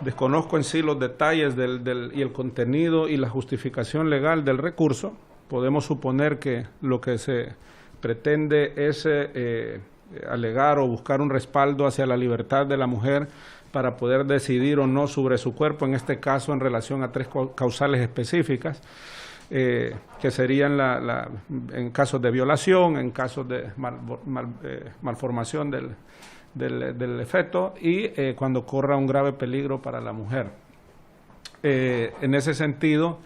desconozco en sí los detalles y el contenido y la justificación legal del recurso. Podemos suponer que lo que se pretende es alegar o buscar un respaldo hacia la libertad de la mujer para poder decidir o no sobre su cuerpo, en este caso en relación a 3 causales específicas, que serían en casos de violación, en casos de malformación del feto y cuando corra un grave peligro para la mujer. En ese sentido,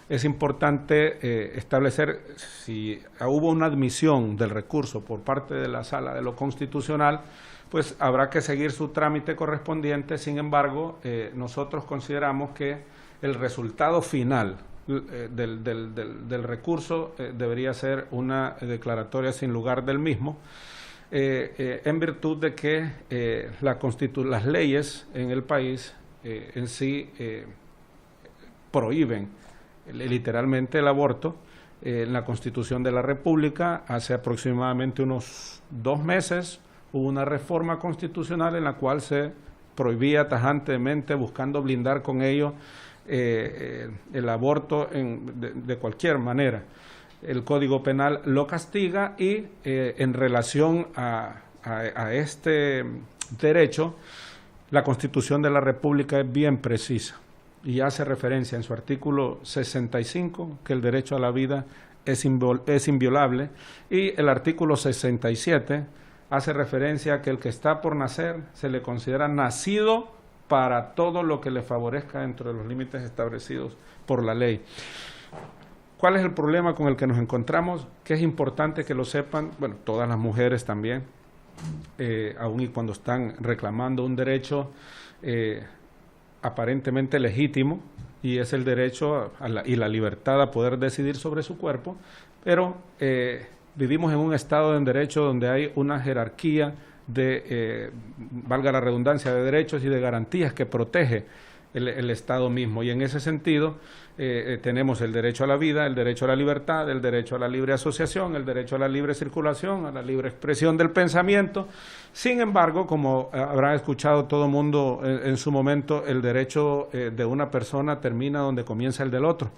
es importante establecer si hubo una admisión del recurso por parte de la Sala de lo Constitucional, pues habrá que seguir su trámite correspondiente. Sin embargo, nosotros consideramos que el resultado final del recurso debería ser una declaratoria sin lugar del mismo, en virtud de que las leyes en el país en sí prohíben literalmente el aborto. En la Constitución de la República, hace aproximadamente unos 2 meses, hubo una reforma constitucional en la cual se prohibía tajantemente, buscando blindar con ello el aborto de cualquier manera. El Código Penal lo castiga y en relación a este derecho, la Constitución de la República es bien precisa y hace referencia en su artículo 65 que el derecho a la vida es inviolable, y el artículo 67 hace referencia a que el que está por nacer se le considera nacido para todo lo que le favorezca dentro de los límites establecidos por la ley. ¿Cuál es el problema con el que nos encontramos? Que es importante que lo sepan, bueno, todas las mujeres también, aun y cuando están reclamando un derecho aparentemente legítimo, y es el derecho y la libertad a poder decidir sobre su cuerpo, pero vivimos en un estado de derecho donde hay una jerarquía de, valga la redundancia, de derechos y de garantías que protege el Estado mismo, y en ese sentido tenemos el derecho a la vida, el derecho a la libertad, el derecho a la libre asociación, el derecho a la libre circulación, a la libre expresión del pensamiento. Sin embargo, como habrá escuchado todo mundo en su momento, el derecho de una persona termina donde comienza el del otro.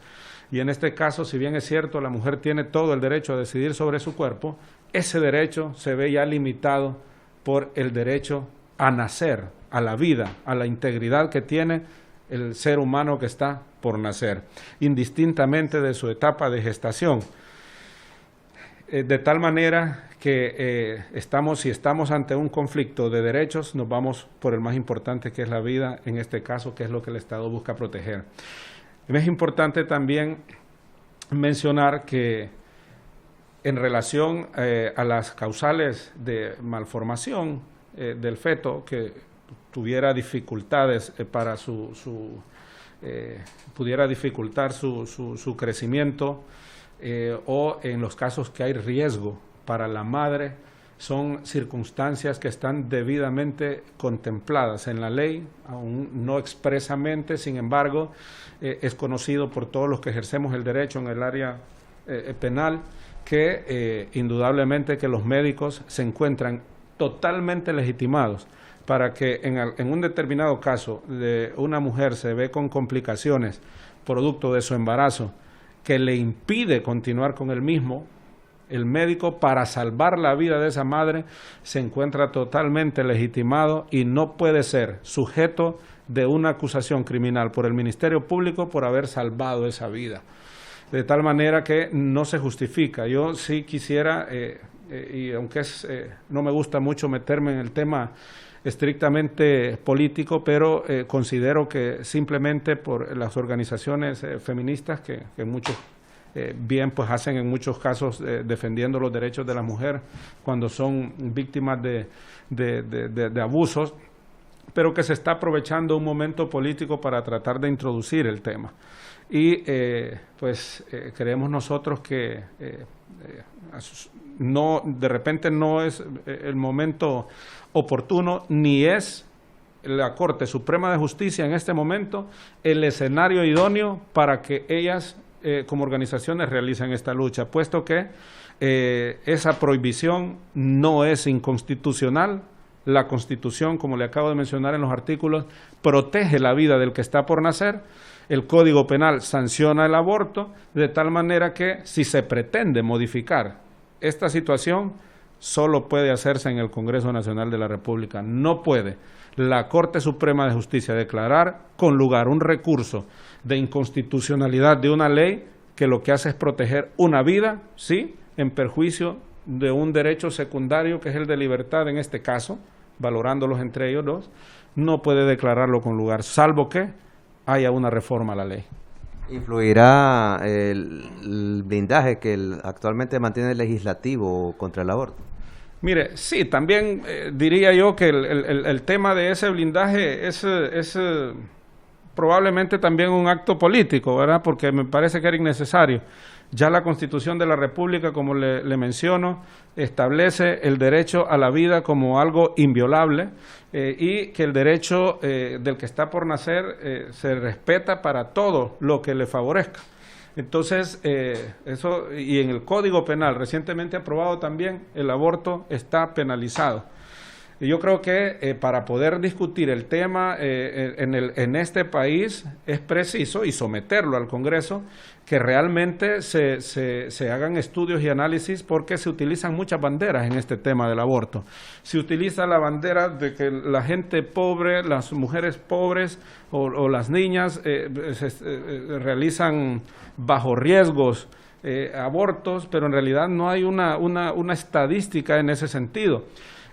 Y en este caso, si bien es cierto, la mujer tiene todo el derecho a decidir sobre su cuerpo, ese derecho se ve ya limitado por el derecho a nacer, a la vida, a la integridad que tiene el ser humano que está por nacer, indistintamente de su etapa de gestación. De tal manera que si estamos ante un conflicto de derechos, nos vamos por el más importante, que es la vida, en este caso, que es lo que el Estado busca proteger. Es importante también mencionar que en relación a las causales de malformación del feto, que tuviera dificultades pudiera dificultar su crecimiento, o en los casos que hay riesgo para la madre, son circunstancias que están debidamente contempladas en la ley, aún no expresamente. Sin embargo, es conocido por todos los que ejercemos el derecho en el área penal que indudablemente que los médicos se encuentran totalmente legitimados para que en un determinado caso de una mujer se ve con complicaciones producto de su embarazo que le impide continuar con el mismo, el médico, para salvar la vida de esa madre, se encuentra totalmente legitimado y no puede ser sujeto de una acusación criminal por el Ministerio Público por haber salvado esa vida. De tal manera que no se justifica. Yo sí quisiera, y aunque no me gusta mucho meterme en el tema estrictamente político, pero considero que simplemente por las organizaciones feministas que muchos bien pues hacen en muchos casos defendiendo los derechos de la mujer cuando son víctimas de abusos, pero que se está aprovechando un momento político para tratar de introducir el tema. Y creemos nosotros que no, de repente no es el momento oportuno, ni es la Corte Suprema de Justicia en este momento el escenario idóneo para que ellas como organizaciones realicen esta lucha, puesto que esa prohibición no es inconstitucional, La Constitución, como le acabo de mencionar en los artículos, protege la vida del que está por nacer. El Código Penal sanciona el aborto, de tal manera que si se pretende modificar esta situación, solo puede hacerse en el Congreso Nacional de la República. No puede la Corte Suprema de Justicia declarar con lugar un recurso de inconstitucionalidad de una ley que lo que hace es proteger una vida, sí, en perjuicio de un derecho secundario que es el de libertad en este caso, valorándolos entre ellos dos. No puede declararlo con lugar, salvo que haya una reforma a la ley. ¿Influirá el blindaje que actualmente mantiene el legislativo contra el aborto? Mire, sí, también diría yo que el tema de ese blindaje es probablemente también un acto político, ¿verdad? Porque me parece que era innecesario. Ya la Constitución de la República, como le menciono, establece el derecho a la vida como algo inviolable y que el derecho del que está por nacer se respeta para todo lo que le favorezca. Entonces, eso, y en el Código Penal recientemente aprobado también, el aborto está penalizado. Y yo creo que para poder discutir el tema en este país es preciso, y someterlo al Congreso, que realmente se hagan estudios y análisis, porque se utilizan muchas banderas en este tema del aborto. Se utiliza la bandera de que la gente pobre, las mujeres pobres o las niñas realizan bajo riesgos abortos, pero en realidad no hay una estadística en ese sentido.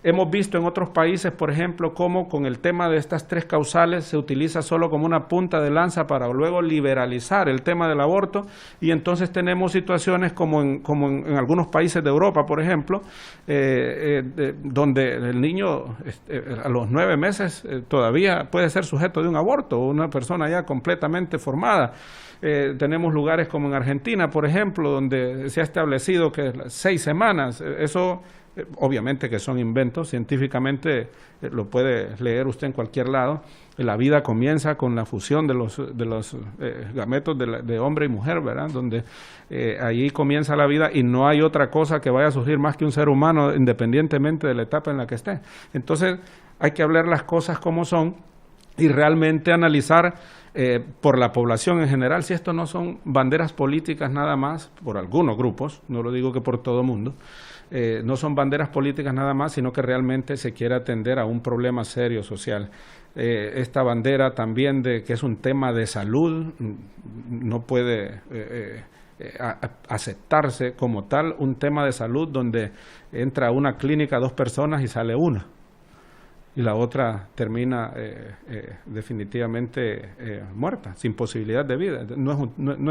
Hemos visto en otros países, por ejemplo, cómo con el tema de estas 3 causales se utiliza solo como una punta de lanza para luego liberalizar el tema del aborto, y entonces tenemos situaciones como en algunos países de Europa, por ejemplo, donde el niño a los 9 meses todavía puede ser sujeto de un aborto, una persona ya completamente formada. Tenemos lugares como en Argentina, por ejemplo, donde se ha establecido que 6 semanas, eso obviamente que son inventos, científicamente lo puede leer usted en cualquier lado. La vida comienza con la fusión de los gametos de hombre y mujer, ¿verdad? Donde allí comienza la vida y no hay otra cosa que vaya a surgir más que un ser humano, independientemente de la etapa en la que esté. Entonces hay que hablar las cosas como son y realmente analizar por la población en general, si esto no son banderas políticas nada más, por algunos grupos, no lo digo que por todo el mundo, no son banderas políticas nada más, sino que realmente se quiere atender a un problema serio social. Esta bandera también de que es un tema de salud no puede aceptarse como tal, un tema de salud donde entra a una clínica 2 personas y sale una, y la otra termina definitivamente muerta, sin posibilidad de vida. No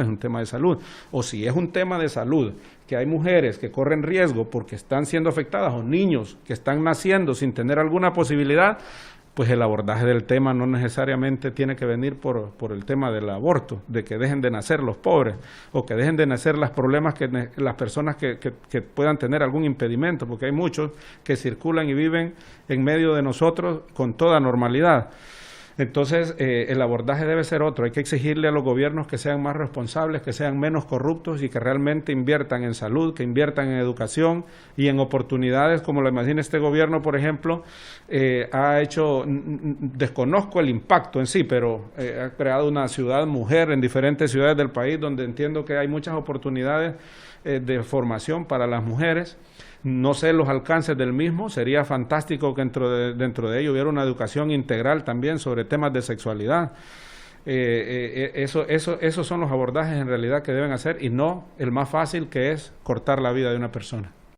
es un tema de salud. O si es un tema de salud, que hay mujeres que corren riesgo porque están siendo afectadas, o niños que están naciendo sin tener alguna posibilidad, pues el abordaje del tema no necesariamente tiene que venir por el tema del aborto, de que dejen de nacer los pobres o que dejen de nacer los problemas que las personas que puedan tener algún impedimento, porque hay muchos que circulan y viven en medio de nosotros con toda normalidad. Entonces, el abordaje debe ser otro. Hay que exigirle a los gobiernos que sean más responsables, que sean menos corruptos y que realmente inviertan en salud, que inviertan en educación y en oportunidades, como lo imagina este gobierno, por ejemplo, ha hecho, desconozco el impacto en sí, pero ha creado una ciudad mujer en diferentes ciudades del país, donde entiendo que hay muchas oportunidades de formación para las mujeres. No sé los alcances del mismo, sería fantástico que dentro de ello hubiera una educación integral también sobre temas de sexualidad. Esos son los abordajes en realidad que deben hacer, y no el más fácil, que es cortar la vida de una persona.